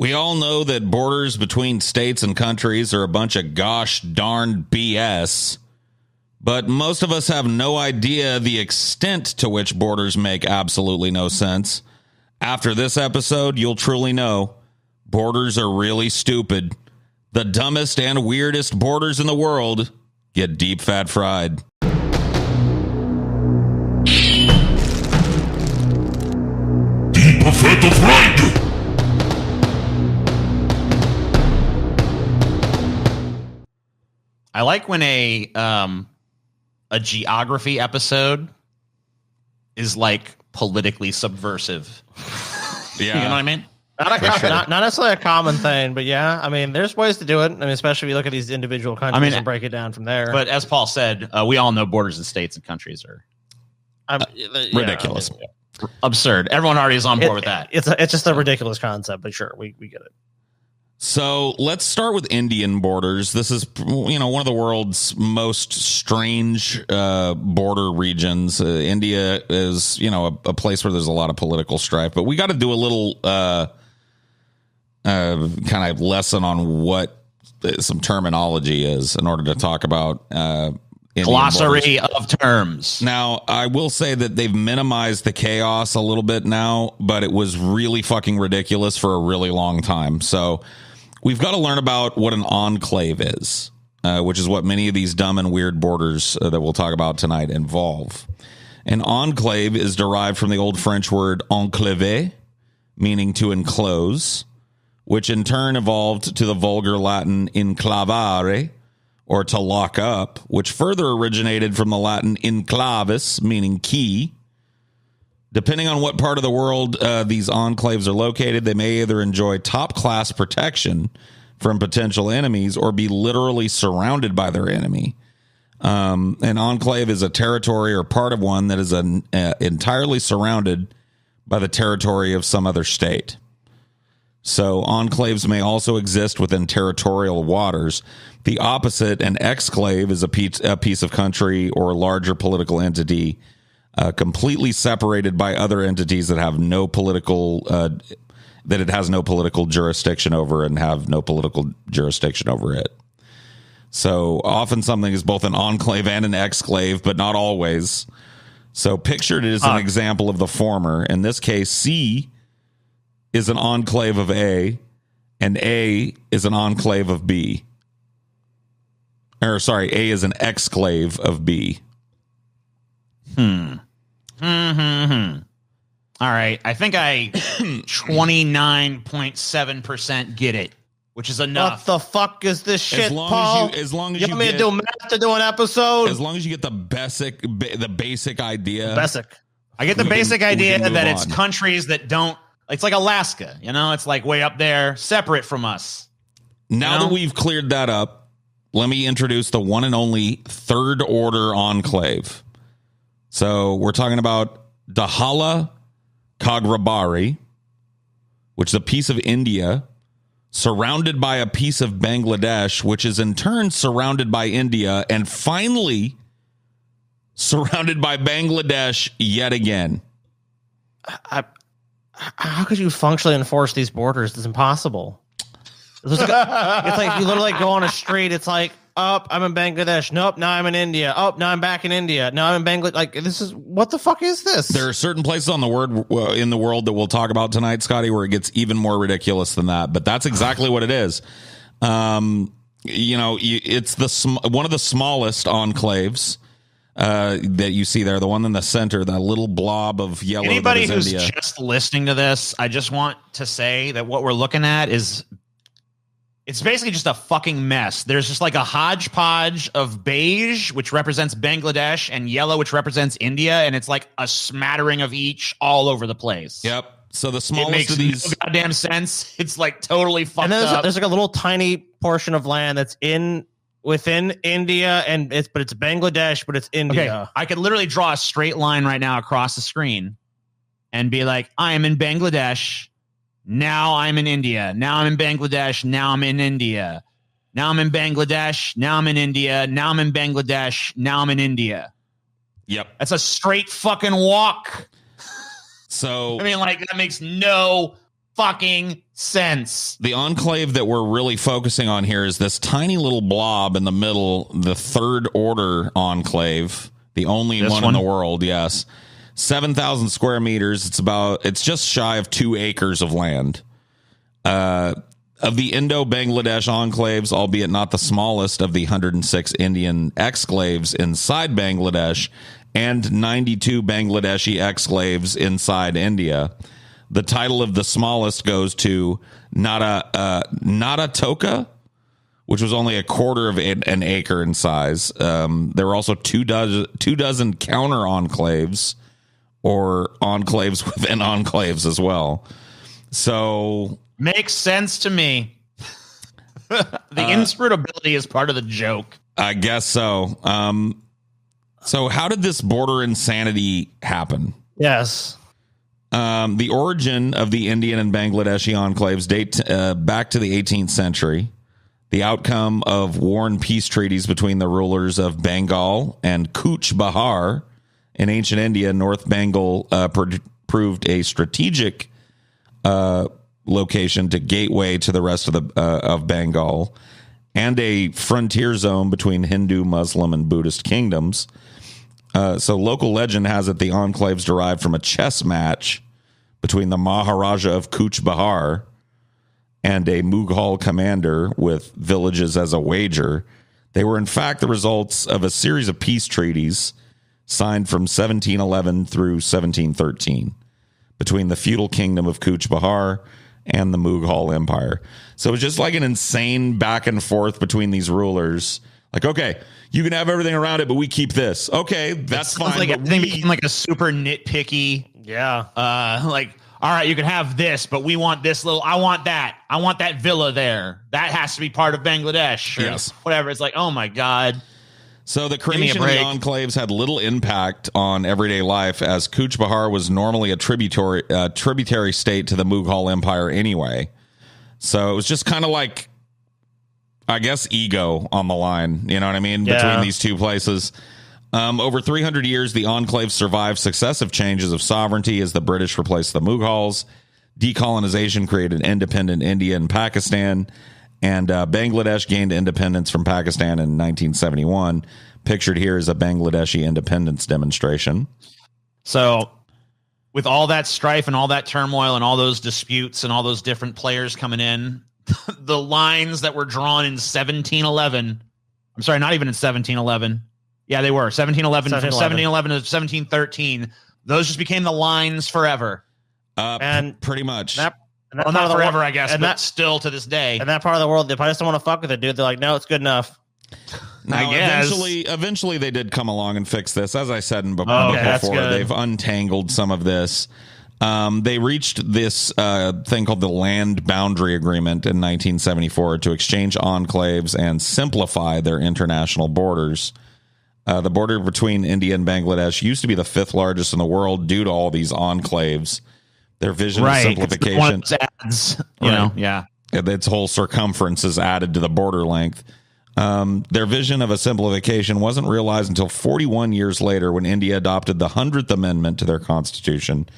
We all know that borders between states and countries are a bunch of gosh darn BS, but most of us have no idea the extent to which borders make absolutely no sense. After this episode, you'll truly know borders are really stupid. The dumbest and weirdest borders in the world get deep fat fried. Deep fat fried! I like when a geography episode is like politically subversive. Yeah. You know what I mean? Not necessarily a common thing, but yeah, I mean, there's ways to do it. I mean, especially if you look at these individual countries and break it down from there. But as Paul said, we all know borders and states and countries are ridiculous. Absurd. Everyone already is on board with that. It's just a ridiculous concept, but sure, we get it. So let's start with Indian borders. This is, one of the world's most strange border regions. India is, a place where there's a lot of political strife. But we got to do a little kind of lesson on what some terminology is in order to talk about glossary of terms. Now, I will say that they've minimized the chaos a little bit now, but it was really fucking ridiculous for a really long time. So we've got to learn about what an enclave is, which is what many of these dumb and weird borders that we'll talk about tonight involve. An enclave is derived from the old French word enclaver, meaning to enclose, which in turn evolved to the vulgar Latin enclavare, or to lock up, which further originated from the Latin enclavis, meaning key. Depending on what part of the world these enclaves are located, they may either enjoy top-class protection from potential enemies or be literally surrounded by their enemy. An enclave is a territory or part of one that is entirely surrounded by the territory of some other state. So enclaves may also exist within territorial waters. The opposite, an exclave, is a piece of country or larger political entity completely separated by other entities that have no political, that it has no political jurisdiction over and have no political jurisdiction over it. So often something is both an enclave and an exclave, but not always. So pictured as an example of the former. In this case, C is an enclave of A, and A is an enclave of B. Or sorry, A is an exclave of B. All right. I think I 29.7% get it, which is enough. What the fuck is this shit, Paul? As long as you want me to do math to do an episode? As long as you get the basic idea. I get the basic idea that it's countries that don't. It's like Alaska, It's like way up there, separate from us. Now that we've cleared that up, let me introduce the one and only third order enclave. So we're talking about Dahala Khagrabari, which is a piece of India surrounded by a piece of Bangladesh, which is in turn surrounded by India, and finally surrounded by Bangladesh yet again. How could you functionally enforce these borders? It's impossible. It's like you literally go on a street. It's like, I'm in Bangladesh. Nope, now I'm in India. Now I'm back in India. Now I'm in Bangladesh. Like, what the fuck is this? There are certain places in the world that we'll talk about tonight, Scotty, where it gets even more ridiculous than that. But that's exactly what it is. It's one of the smallest enclaves that you see there, the one in the center, that little blob of yellow. Anybody who's India. Just listening to this, I just want to say that what we're looking at is, it's basically just a fucking mess. There's just like a hodgepodge of beige, which represents Bangladesh, and yellow, which represents India, and it's like a smattering of each all over the place. Yep. So the smallest of these, no goddamn sense. It's like totally fucked up. There's like a little tiny portion of land that's within India, and it's Bangladesh, but it's India. Okay, I could literally draw a straight line right now across the screen and be like, I am in Bangladesh. Now I'm in India. Now I'm in Bangladesh. Now I'm in India. Now I'm in Bangladesh. Now I'm in India. Now I'm in Bangladesh. Now I'm in India. Yep. That's a straight fucking walk. So, I mean, like, that makes no fucking sense. The enclave that we're really focusing on here is this tiny little blob in the middle, the Third Order enclave, the only one in the world. Yes. 7,000 square meters. It's just shy of 2 acres of land. Of the Indo-Bangladesh enclaves, albeit not the smallest of the 106 Indian exclaves inside Bangladesh and 92 Bangladeshi exclaves inside India, the title of the smallest goes to Natatoka, which was only a quarter of an acre in size. There were also two dozen counter enclaves, or enclaves within enclaves as well. So makes sense to me. The inscrutability is part of the joke. I guess so. So how did this border insanity happen? Yes. The origin of the Indian and Bangladeshi enclaves date back to the 18th century. The outcome of war and peace treaties between the rulers of Bengal and Cooch Behar in ancient India, North Bengal proved a strategic location to gateway to the rest of Bengal, and a frontier zone between Hindu, Muslim, and Buddhist kingdoms. So local legend has it the enclaves derived from a chess match between the Maharaja of Cooch Behar and a Mughal commander with villages as a wager. They were in fact the results of a series of peace treaties signed from 1711 through 1713 between the feudal kingdom of Cooch Behar and the Mughal Empire. So it was just like an insane back and forth between these rulers. Like, okay, you can have everything around it, but we keep this. Okay, that's fine. Like everything became like a super nitpicky. Yeah. Like, all right, you can have this, but we want this little. I want that villa there. That has to be part of Bangladesh. Or yes. Whatever. It's like, oh my god. So the creation of the enclaves had little impact on everyday life, as Cooch Behar was normally a tributary state to the Mughal Empire anyway. So it was just kind of like, I guess, ego on the line. You know what I mean? Yeah. Between these two places. Over 300 years, the enclave survived successive changes of sovereignty as the British replaced the Mughals. Decolonization created independent India and Pakistan. And Bangladesh gained independence from Pakistan in 1971. Pictured here is a Bangladeshi independence demonstration. So with all that strife and all that turmoil and all those disputes and all those different players coming in, the lines that were drawn in 1711, I'm sorry, not even in 1711. Yeah, they were 1711 from 1711 to 1713. Those just became the lines forever. And pretty much. Well, not forever, I guess, but still to this day. And that part of the world, they probably just don't want to fuck with it, dude. They're like, no, it's good enough. Now, I guess. Eventually they did come along and fix this. As I said before, they've untangled some of this. They reached this thing called the Land Boundary Agreement in 1974 to exchange enclaves and simplify their international borders. The border between India and Bangladesh used to be the 5th largest in the world due to all these enclaves. Their vision of simplification, its whole circumference is added to the border length. Their vision of a simplification wasn't realized until 41 years later, when India adopted the 100th Amendment to their constitution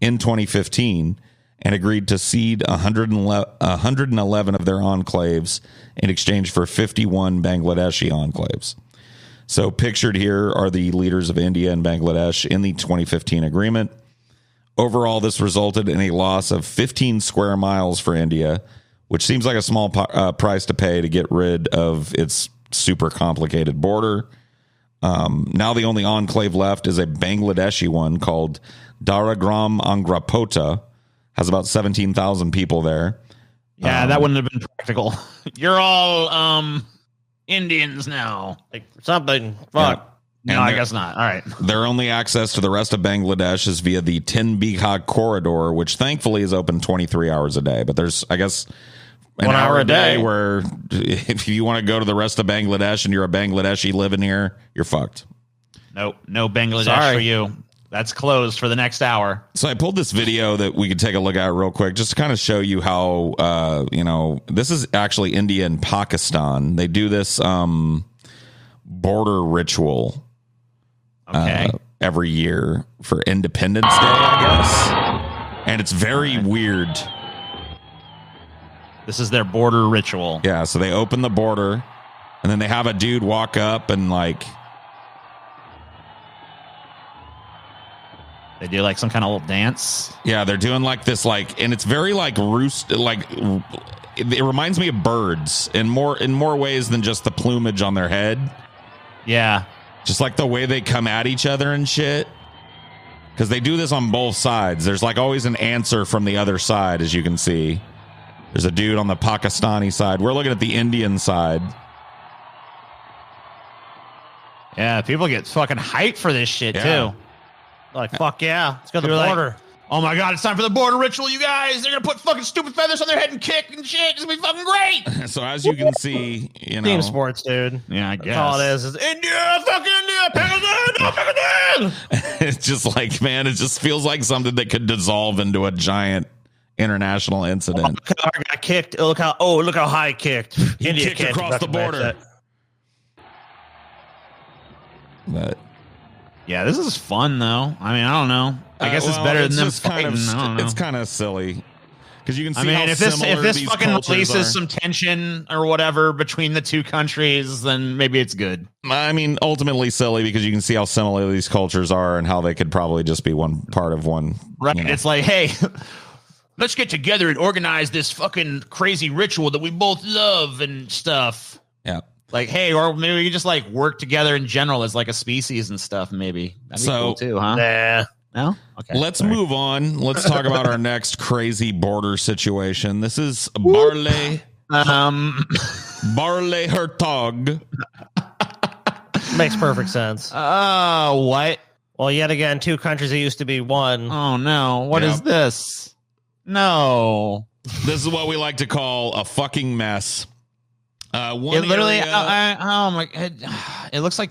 in 2015 and agreed to cede 111 of their enclaves in exchange for 51 Bangladeshi enclaves. So pictured here are the leaders of India and Bangladesh in the 2015 agreement. Overall, this resulted in a loss of 15 square miles for India, which seems like a small price to pay to get rid of its super complicated border. Now the only enclave left is a Bangladeshi one called Daragram Angrapota. Has about 17,000 people there. Yeah, that wouldn't have been practical. You're all Indians now. Like something. Fuck. Yeah. No, I guess not. All right. Their only access to the rest of Bangladesh is via the Tinbihag corridor, which thankfully is open 23 hours a day. But there's, I guess, an 1 hour a day where if you want to go to the rest of Bangladesh and you're a Bangladeshi living here, you're fucked. Nope. No Bangladesh for you. That's closed for the next hour. So I pulled this video that we could take a look at real quick, just to kind of show you how, this is actually India and Pakistan. They do this border ritual. Okay. Every year for Independence Day, I guess. And it's very weird. This is their border ritual. Yeah, so they open the border, and then they have a dude walk up and like they do like some kind of little dance. Yeah, they're doing like this, like, and it's very like roost, like it reminds me of birds in more ways than just the plumage on their head. Yeah, just like the way they come at each other and shit. Because they do this on both sides. There's like always an answer from the other side, as you can see. There's a dude on the Pakistani side. We're looking at the Indian side. Yeah, people get fucking hyped for this shit too. Like, fuck yeah, let's go to the They're border. like, oh my god, it's time for the border ritual, you guys. They're gonna put fucking stupid feathers on their head and kick and shit. It's gonna be fucking great. So as you can see, you know, Team sports, dude. Yeah, I guess. That's all it is India, fuck India, Pakistan, Pakistan. It's just like, man, it just feels like something that could dissolve into a giant international incident. Look how hard I kicked. Look how high I kicked. India kicked across the border. But yeah, this is fun though. I mean, I don't know. I guess it's better than them fighting. I don't know. It's kind of silly because you can see. I mean, how if this similar these fucking cultures releases are. some tension or whatever between the two countries, then maybe it's good. I mean, ultimately silly because you can see how similar these cultures are and how they could probably just be one part of one. Right? You know. It's like, hey, let's get together and organize this fucking crazy ritual that we both love and stuff. Yeah. Like, hey, or maybe we could just like work together in general as like a species and stuff. Maybe that'd be cool too, huh? Nah. No. Okay. Let's move on. Let's talk about our next crazy border situation. This is Barley Hertog. Makes perfect sense. What? Well, yet again, two countries that used to be one. Oh no! What is this? No. This is what we like to call a fucking mess. One It literally. area- Oh my! It looks like.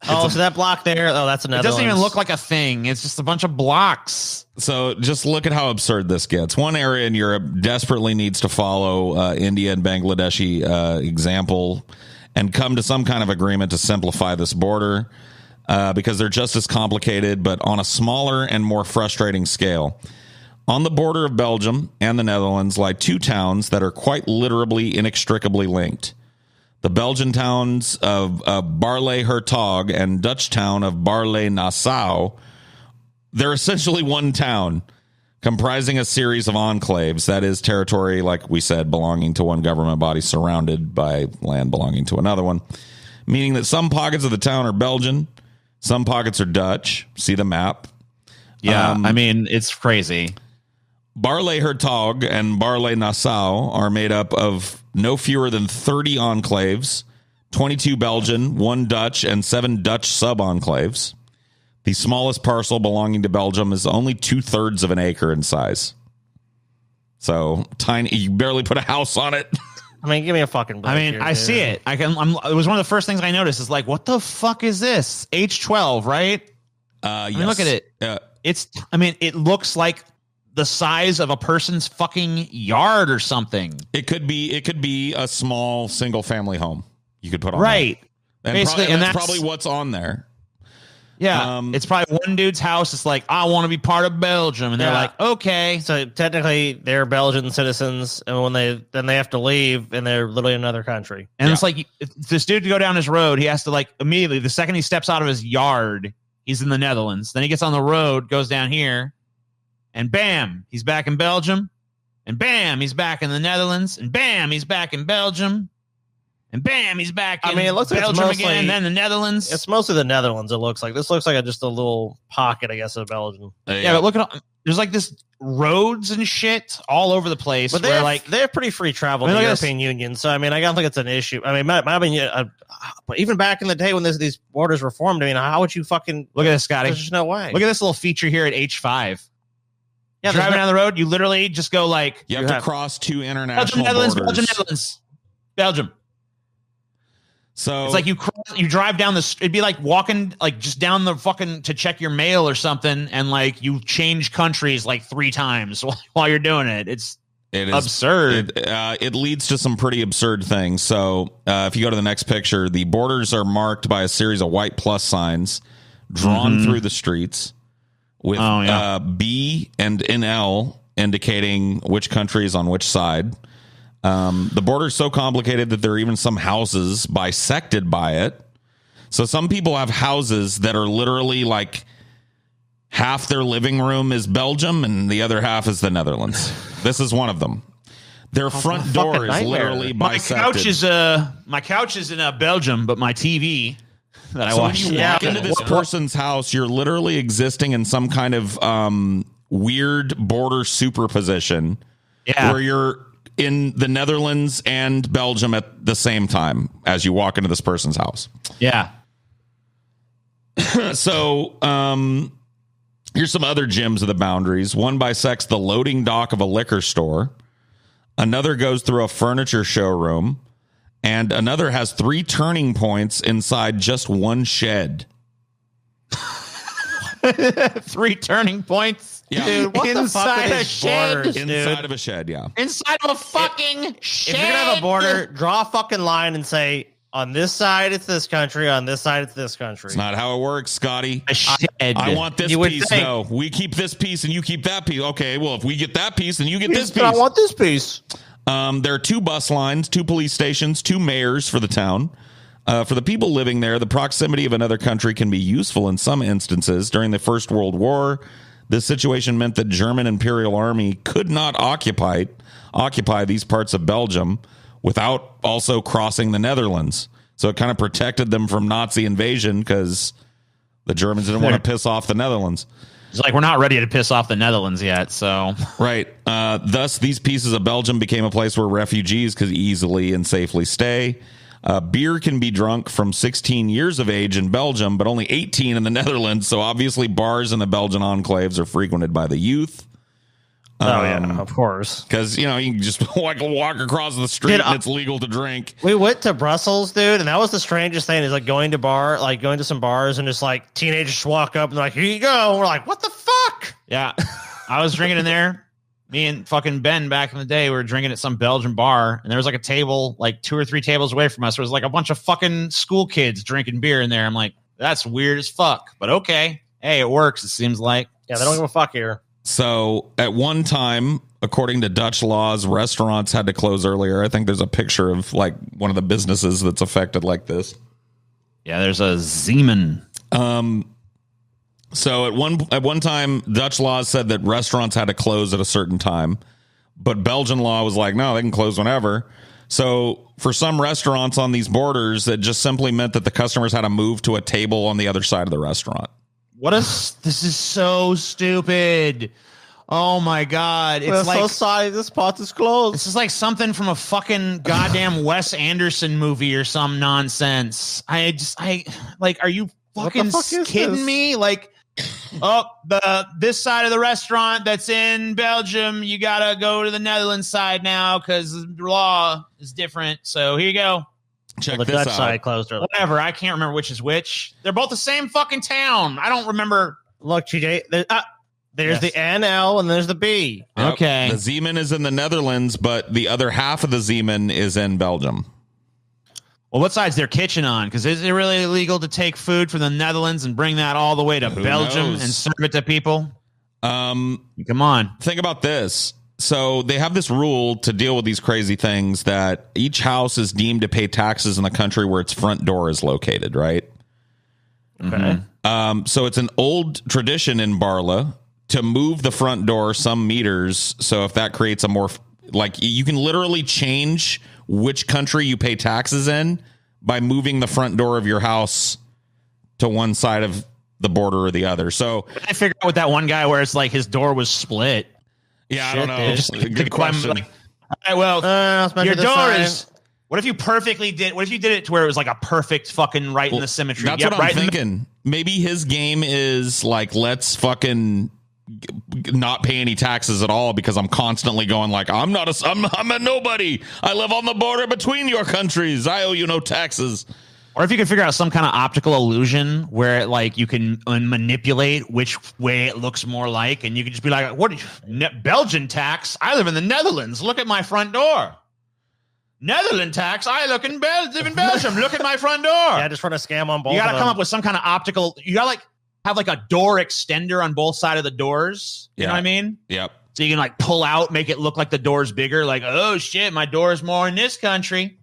So that block there. Oh, that's another. It doesn't even look like a thing. It's just a bunch of blocks. So just look at how absurd this gets. One area in Europe desperately needs to follow India and Bangladeshi example and come to some kind of agreement to simplify this border because they're just as complicated, but on a smaller and more frustrating scale. On the border of Belgium and the Netherlands lie two towns that are quite literally inextricably linked. The Belgian towns of Barley Hertog and Dutch town of Barley Nassau, they're essentially one town comprising a series of enclaves. That is territory, like we said, belonging to one government body surrounded by land belonging to another one, meaning that some pockets of the town are Belgian, some pockets are Dutch. See the map. Yeah, I mean, it's crazy. Barley Hertog and Barley Nassau are made up of no fewer than 30 enclaves, 22 Belgian, 1 Dutch, and 7 Dutch sub-enclaves. The smallest parcel belonging to Belgium is only 2/3 of an acre in size. So tiny, you barely put a house on it. I mean, give me a fucking break. I mean, here, I dude. see it. It was one of the first things I noticed. Is like, what the fuck is this? H12, right? I mean, look at it. It looks like the size of a person's fucking yard or something. It could be a small single family home you could put on right. there. Basically, and that's probably what's on there. Yeah, it's probably one dude's house. It's like, I want to be part of Belgium, and they're like, okay. So technically, they're Belgian citizens, and when they have to leave, and they're literally in another country. And it's like, if this dude to go down his road, he has to like immediately the second he steps out of his yard, he's in the Netherlands. Then he gets on the road, goes down here, and bam, he's back in Belgium, and bam, he's back in the Netherlands, and bam, he's back in Belgium. And bam, he's back in it looks like Belgium it's mostly, again, and then the Netherlands. It's mostly the Netherlands, it looks like. This looks like just a little pocket, I guess, of Belgium. Yeah, but look at there's like this roads and shit all over the place. But they have pretty free travel in the European Union. So, I mean, I don't think it's an issue. I mean, but even back in the day when these borders were formed, I mean, how would you fucking... Look at this, Scotty. There's just no way. Look at this little feature here at H5. Yeah, driving down the road, you literally just go like... You have to cross two international Belgium, borders. Netherlands. Belgium. So it's like you drive down it'd be like walking like just down the fucking to check your mail or something, and like you change countries like 3 times while you're doing it. It is absurd. It leads to some pretty absurd things. So if you go to the next picture, the borders are marked by a series of white plus signs drawn through the streets with B and NL indicating which country is on which side. The border is so complicated that there are even some houses bisected by it. So some people have houses that are literally like half their living room is Belgium and the other half is the Netherlands. This is one of them. Their front door is literally bisected. My couch is in Belgium, but my TV that I watch. When you walk into this person's house, you're literally existing in some kind of weird border superposition where you're in the Netherlands and Belgium at the same time as you walk into this person's house. Yeah. So here's some other gems of the boundaries. One bisects the loading dock of a liquor store. Another goes through a furniture showroom. And another has 3 turning points inside just one shed. 3 turning points? Yeah. Dude, what Inside the fuck a shed? borders, Inside of a shed, yeah. Inside of a fucking shed. If you're gonna have a border, draw a fucking line and say, on this side it's this country, on this side it's this country. It's not how it works, Scotty. A shed. I want this piece, though. We keep this piece and you keep that piece. Okay, well, if we get that piece, then you get this piece. I want this piece. There are 2 bus lines, 2 police stations, 2 mayors for the town. For the people living there, the proximity of another country can be useful in some instances. During the First World War, this situation meant that German Imperial Army could not occupy these parts of Belgium without also crossing the Netherlands. So it kind of protected them from Nazi invasion because the Germans didn't want to piss off the Netherlands. It's like, we're not ready to piss off the Netherlands yet, so. Right. Thus, these pieces of Belgium became a place where refugees could easily and safely stay. Beer can be drunk from 16 years of age in Belgium, but only 18 in the Netherlands. So obviously bars in the Belgian enclaves are frequented by the youth. Of course. Because, you can just walk across the street and it's legal to drink. We went to Brussels, dude, and that was the strangest thing is like going to some bars and just like teenagers just walk up and like, here you go. And we're like, what the fuck? Yeah. I was drinking in there. Me and fucking Ben back in the day, we were drinking at some Belgian bar, and there was like a table like 2 or 3 tables away from us. There was like a bunch of fucking school kids drinking beer in there. I'm like, that's weird as fuck, but okay. Hey, it works, it seems like. Yeah, they don't give a fuck here. So at one time, according to Dutch laws, restaurants had to close earlier. I think there's a picture of like one of the businesses that's affected like this. Yeah, there's a Zeeman. So at one time, Dutch laws said that restaurants had to close at a certain time, but Belgian law was like, no, they can close whenever. So for some restaurants on these borders, it just simply meant that the customers had to move to a table on the other side of the restaurant. This is so stupid. Oh my God. It's so sorry, this part is closed. This is like something from a fucking goddamn Wes Anderson movie or some nonsense. Are you fucking kidding me? Like, this side of the restaurant that's in Belgium, you gotta go to the Netherlands side now because the law is different. So here you go. Check the this Dutch out. side closed early. Whatever. I can't remember which is which. They're both the same fucking town. I don't remember. Look, TJ, there's the NL and there's the B. Yep. Okay. The Zeeman is in the Netherlands, but the other half of the Zeeman is in Belgium. Well, what side's their kitchen on? Because is it really illegal to take food from the Netherlands and bring that all the way to Belgium and serve it to people? Come on. Think about this. So they have this rule to deal with these crazy things that each house is deemed to pay taxes in the country where its front door is located, right? Okay. So it's an old tradition in Barla to move the front door some meters. So if that creates a more, like, you can literally change which country you pay taxes in by moving the front door of your house to one side of the border or the other. So I figured out with that one guy where it's like his door was split. Yeah, I don't know. Good question. All right, well, your door is. What if you perfectly did? What if you did it to where it was like a perfect fucking right in the symmetry? That's what I'm thinking. Maybe his game is like, let's fucking not pay any taxes at all because I'm constantly going like, I'm a nobody. I live on the border between your countries. I owe you no taxes. Or if you can figure out some kind of optical illusion where like you can manipulate which way it looks more like, and you can just be like, what Belgian tax? I live in the Netherlands. Look at my front door. Netherlands tax. I live in Belgium. Look at my front door. Yeah, just run a scam on both. You got to come up with some kind of optical. You got to like have like a door extender on both sides of the doors. You know what I mean? Yep. So you can like pull out, make it look like the door's bigger. Like, oh shit, my door's more in this country.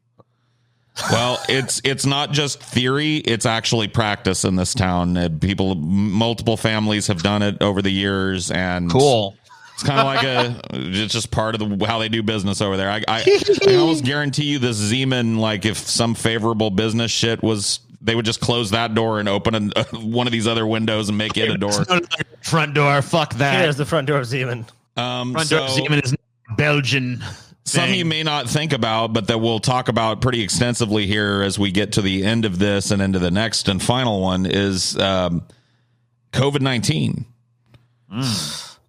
Well, it's not just theory; it's actually practice in this town. Multiple families have done it over the years, and cool. It's kind of like it's just part of how they do business over there. I almost guarantee you, this Zeman, like if some favorable business shit was, they would just close that door and open one of these other windows and make it a door. Front door, fuck that. Here's the front door of Zeman. Front door of Zeman is Belgian. Some you may not think about, but that we'll talk about pretty extensively here as we get to the end of this and into the next and final one is COVID-19.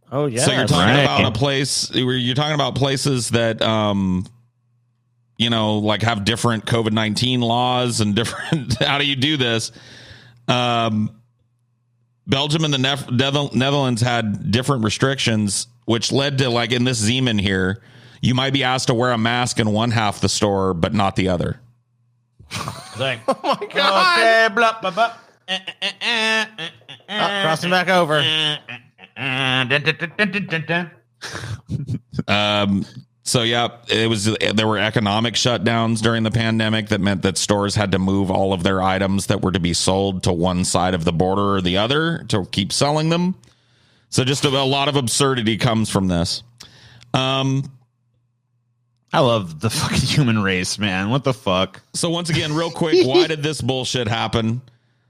Oh yeah. So you're talking about a place. You're talking about places that, like have different COVID-19 laws and different. How do you do this? Belgium and the Netherlands had different restrictions, which led to, like in this Zeman here, you might be asked to wear a mask in one half the store, but not the other. Like, oh my god! Okay, blah, blah, blah. Crossing back over. So yeah, there were economic shutdowns during the pandemic that meant that stores had to move all of their items that were to be sold to one side of the border or the other to keep selling them. So just a lot of absurdity comes from this. I love the fucking human race, man. What the fuck? So once again, real quick, why did this bullshit happen?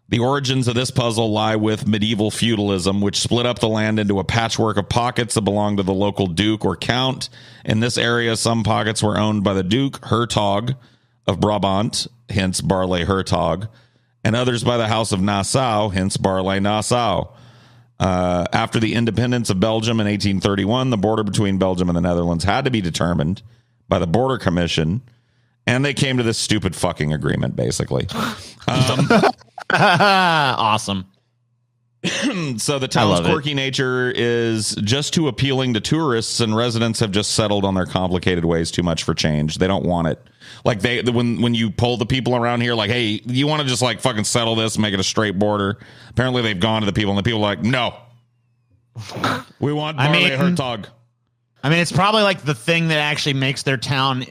The origins of this puzzle lie with medieval feudalism, which split up the land into a patchwork of pockets that belonged to the local duke or count. In this area, some pockets were owned by the Duke Hertog of Brabant, hence Barley Hertog, and others by the House of Nassau, hence Barley Nassau. After the independence of Belgium in 1831, the border between Belgium and the Netherlands had to be determined by the Border Commission, and they came to this stupid fucking agreement, basically. Awesome. So the town's quirky nature is just too appealing to tourists, and residents have just settled on their complicated ways too much for change. They don't want it. Like when you poll the people around here, like, hey, you want to just like fucking settle this and make it a straight border? Apparently they've gone to the people, and the people are like, no, we want Barley Hertog. I mean, it's probably like the thing that actually makes their town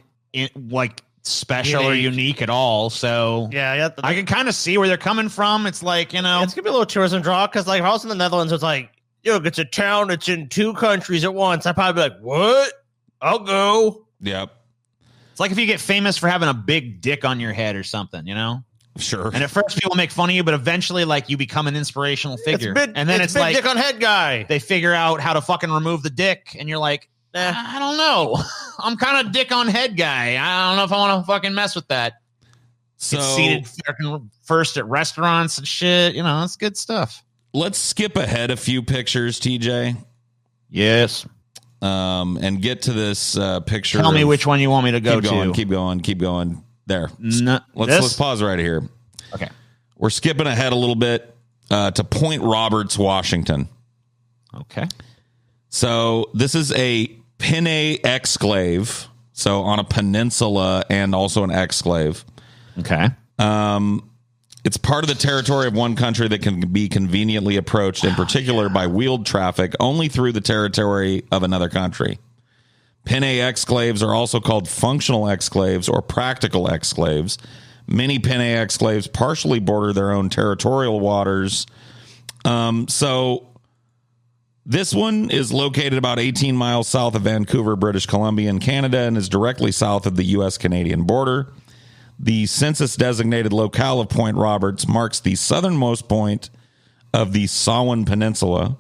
like special or unique at all. So yeah, I can kind of see where they're coming from. It's like, it's gonna be a little tourism draw because like if I was in the Netherlands, it's like, it's a town that's in two countries at once. I'd probably be like, what? I'll go. Yep. It's like if you get famous for having a big dick on your head or something, Sure. And at first people make fun of you, but eventually like you become an inspirational figure. And then it's big like dick on head guy. They figure out how to fucking remove the dick, and you're like, I don't know. I'm kind of dick on head guy. I don't know if I want to fucking mess with that. So get seated first at restaurants and shit. It's good stuff. Let's skip ahead a few pictures, TJ. Yes. And get to this picture. Tell me which one you want me to go to. Keep going. There. No, let's pause right here. Okay. We're skipping ahead a little bit to Point Roberts, Washington. Okay. So this is a Pinay exclave, so on a peninsula and also an exclave. Okay. It's part of the territory of one country that can be conveniently approached, in particular by wheeled traffic, only through the territory of another country. Pinay exclaves are also called functional exclaves or practical exclaves. Many Pinay exclaves partially border their own territorial waters. So this one is located about 18 miles south of Vancouver, British Columbia in Canada, and is directly south of the U.S.-Canadian border. The census-designated locale of Point Roberts marks the southernmost point of the Samhain Peninsula,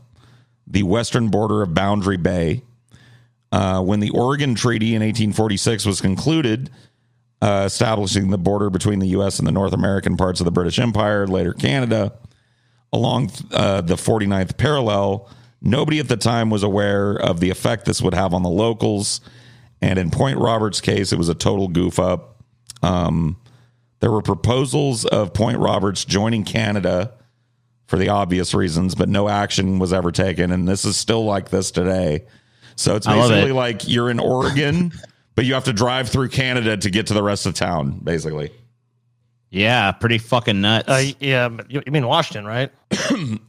the western border of Boundary Bay. When the Oregon Treaty in 1846 was concluded, establishing the border between the U.S. and the North American parts of the British Empire, later Canada, along the 49th parallel, nobody at the time was aware of the effect this would have on the locals. And in Point Roberts' case, it was a total goof up. There were proposals of Point Roberts joining Canada for the obvious reasons, but no action was ever taken. And this is still like this today. So it's basically like you're in Oregon, but you have to drive through Canada to get to the rest of town, basically. Yeah, pretty fucking nuts. Yeah, but you mean Washington, right?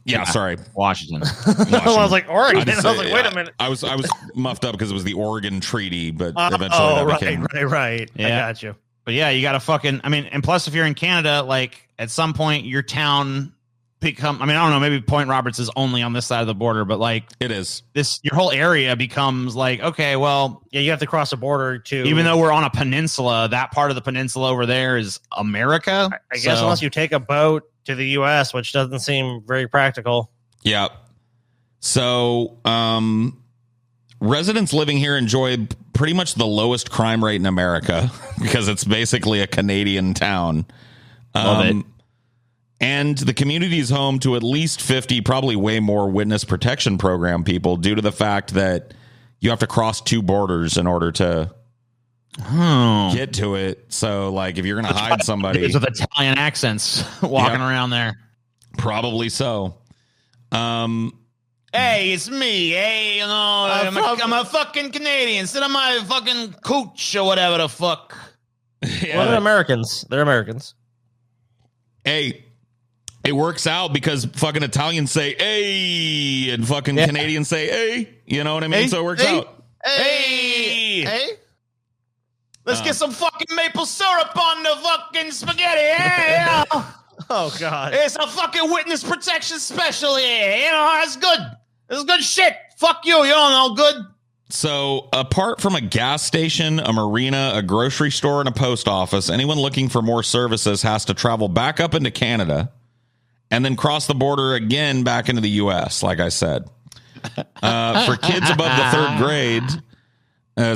Yeah, sorry. Washington. I was like Oregon. I was say, like, wait a minute. I was muffed up because it was the Oregon Treaty, but eventually that became right. Yeah. I got you. But yeah, you got to fucking. I mean, and plus, if you're in Canada, like at some point, your town become. I mean, I don't know. Maybe Point Roberts is only on this side of the border, but like it is. Your whole area becomes like, okay, well, Yeah, you have to cross a border to. even though we're on a peninsula, that part of the peninsula over there is America. I guess unless you take a boat to the U.S., which doesn't seem very practical. Yeah. So, residents living here enjoy pretty much the lowest crime rate in America because it's basically a Canadian town. Love it. And the community is home to at least 50, probably way more witness protection program people due to the fact that you have to cross two borders in order to get to it. So, like, if you're going to hide somebody with Italian accents walking around there, probably so. Hey, it's me. Hey, you know, I'm a fucking Canadian. Sit on my fucking cooch or whatever the fuck. Well, they're Americans. They're Americans. Hey, it works out because fucking Italians say "hey" and fucking Canadians say "hey." You know what I mean? Hey, so it works hey, out. Hey, let's get some fucking maple syrup on the fucking spaghetti. Hey, Oh God! it's a fucking witness protection special here. You know, that's good. This is good shit. Fuck you. You don't know good. So, apart from a gas station, a marina, a grocery store, and a post office, anyone looking for more services has to travel back up into Canada and then cross the border again back into the U.S., like I said. For kids above the third grade,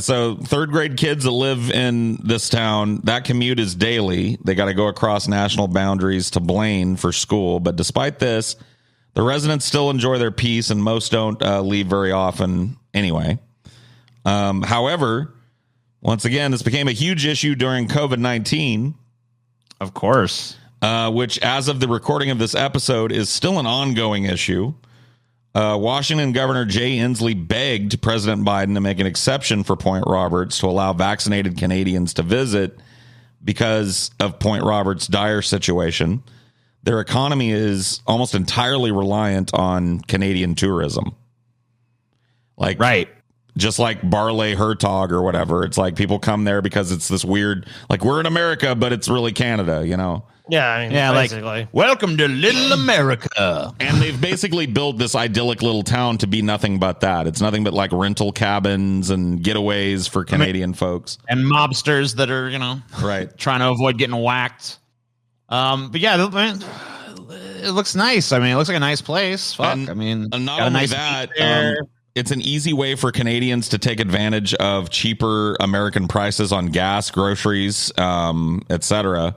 so third grade kids that live in this town, that commute is daily. They got to go across national boundaries to Blaine for school. But despite this, the residents still enjoy their peace, and most don't leave very often anyway. However, once again, this became a huge issue during COVID-19. Of course. Which, as of the recording of this episode, is still an ongoing issue. Washington Governor Jay Inslee begged President Biden to make an exception for Point Roberts to allow vaccinated Canadians to visit because of Point Roberts' dire situation. Their economy is almost entirely reliant on Canadian tourism. Like, right. Just like Barley Hertog or whatever. It's like people come there because it's this weird, like, we're in America, but it's really Canada, you know? Yeah, I mean, basically. Like, welcome to Little America. And they've basically built this idyllic little town to be nothing but that. It's nothing but like rental cabins and getaways for Canadian folks. And mobsters that are, you know, right, trying to avoid getting whacked. But yeah, man, it looks nice. I mean, it looks like a nice place. Fuck. And, I mean, and not only nice that, it's an easy way for Canadians to take advantage of cheaper American prices on gas, groceries, etc.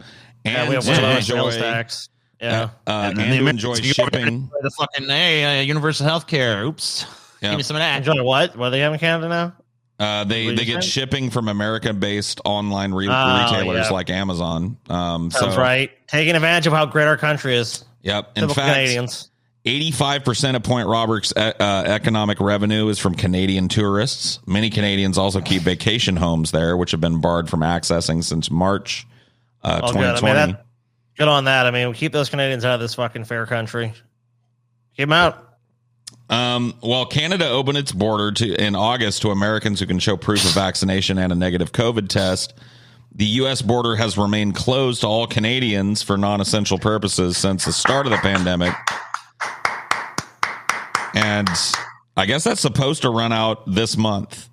And we have to sales tax. Yeah, and to enjoy shipping. The fucking universal health care. Oops. Yeah. Give me some of that. Enjoy what? What do they have in Canada now? They get shipping from America-based online retailers like Amazon. Sounds right. Taking advantage of how great our country is. Yep. In Typical fact, Canadians. 85% of Point Roberts' economic revenue is from Canadian tourists. Many Canadians also keep vacation homes there, which have been barred from accessing since March 2020. Good. I mean, good on that. I mean, we keep those Canadians out of this fucking fair country. Keep them out. Well, Canada opened its border in August to Americans who can show proof of vaccination and a negative COVID test. The U.S. border has remained closed to all Canadians for non-essential purposes since the start of the pandemic. And I guess that's supposed to run out this month.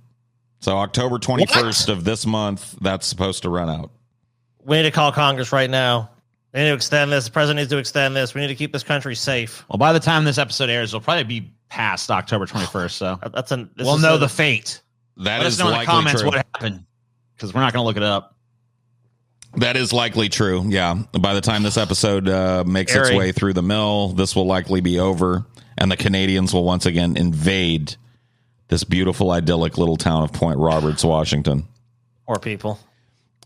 So October 21st of this month, that's supposed to run out. We need to call Congress right now. They need to extend this. The president needs to extend this. We need to keep this country safe. Well, by the time this episode airs, it'll probably be past October 21st. So we'll know the fate. That is likely true. Let us know in the comments what happened, because we're not going to look it up. That is likely true. Yeah. By the time this episode makes its way through the mill, this will likely be over, and the Canadians will once again invade this beautiful, idyllic little town of Point Roberts, Washington. Poor people.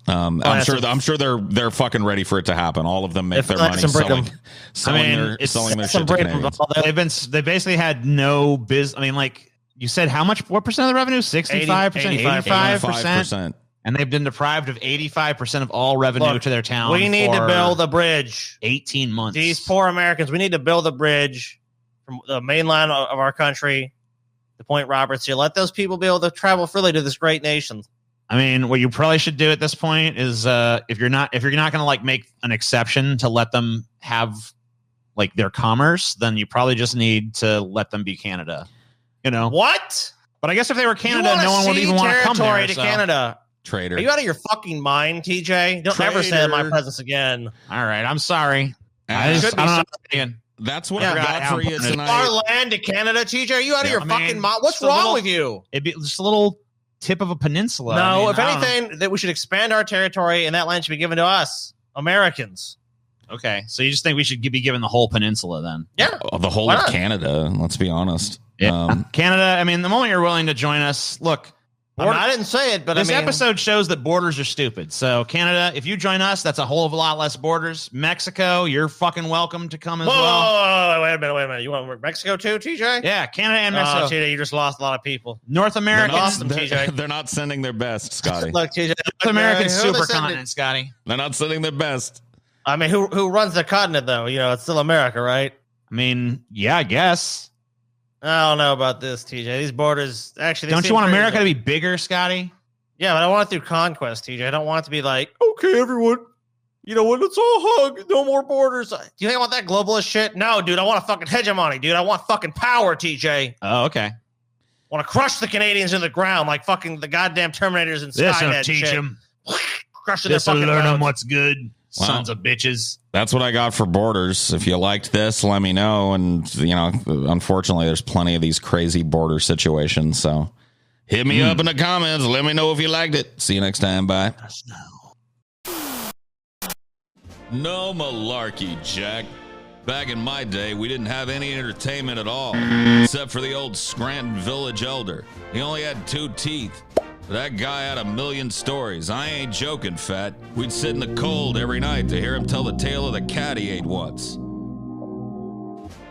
I'm sure they're fucking ready for it to happen. All of them make their money selling their shit to Canadians. They basically had no business. I mean, like you said, how much? What percent of the revenue? 65%, 85%. And they've been deprived of 85% of all revenue to their town. We need to build a bridge. 18 months. These poor Americans, we need to build a bridge from the mainland of our country to Point Roberts here. Let those people be able to travel freely to this great nation. I mean, what you probably should do at this point is if you're not going to like make an exception to let them have like their commerce, then you probably just need to let them be Canada. You know what? But I guess if they were Canada, no one would even want to come there. To Canada. Traitor. Are you out of your fucking mind, TJ? Don't ever say in my presence again. All right, I'm sorry. That's what I got for you tonight. Our land to Canada, TJ. Are you out of your fucking mind? What's wrong with you? It'd be just a little tip of a peninsula. No, if anything, that we should expand our territory and that land should be given to us, Americans. Okay, so you just think we should be given the whole peninsula then? Yeah, the whole of Canada. Let's be honest. Yeah. Canada. I mean, the moment you're willing to join us, look. I didn't say it, but this episode shows that borders are stupid. So Canada, if you join us, that's a whole of a lot less borders. Mexico, you're fucking welcome to come as well. Wait a minute. You want Mexico too, TJ? Yeah, Canada and Mexico. Oh, TJ, you just lost a lot of people. North America. They're not sending their best, Scotty. Look, TJ. North American supercontinent, Scotty. They're not sending their best. I mean, who runs the continent though? You know, it's still America, right? I mean, yeah, I guess. I don't know about this, TJ. These borders actually. Don't you want America to be bigger, Scotty? Yeah, but I want it through conquest, TJ. I don't want it to be like, okay, everyone, you know what? Let's all hug. No more borders. Do you think I want that globalist shit? No, dude. I want a fucking hegemony, dude. I want fucking power, TJ. Oh, okay. I want to crush the Canadians in the ground like fucking the goddamn Terminators and Skynet. This'll teach them. Crushing their fucking learn roads. them what's good. Wow. Sons of bitches. That's what I got for borders. If you liked this, let me know. And, you know, unfortunately, there's plenty of these crazy border situations. So hit me up in the comments. Let me know if you liked it. See you next time. Bye. No malarkey, Jack. Back in my day, we didn't have any entertainment at all, except for the old Scranton Village Elder. He only had 2 teeth. That guy had 1,000,000 stories. I ain't joking, Fat. We'd sit in the cold every night to hear him tell the tale of the cat he ate once.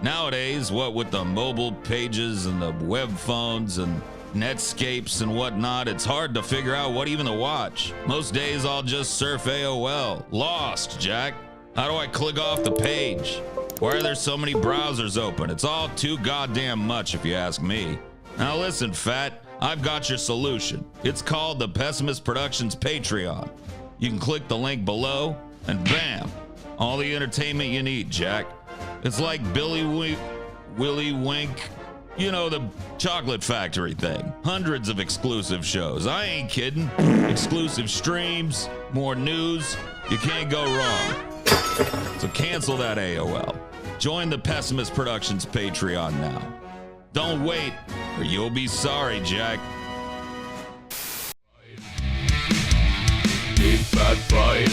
Nowadays, what with the mobile pages and the web phones and Netscapes and whatnot, it's hard to figure out what even to watch. Most days I'll just surf AOL. Lost, Jack. How do I click off the page? Why are there so many browsers open? It's all too goddamn much if you ask me. Now listen, Fat. I've got your solution. It's called the Pessimist Productions Patreon. You can click the link below, and bam, all the entertainment you need, Jack. It's like Willy Wink, you know, the chocolate factory thing. Hundreds of exclusive shows. I ain't kidding. Exclusive streams, more news. You can't go wrong. So cancel that AOL. Join the Pessimist Productions Patreon now. Don't wait, or you'll be sorry, Jack. Big fat fight.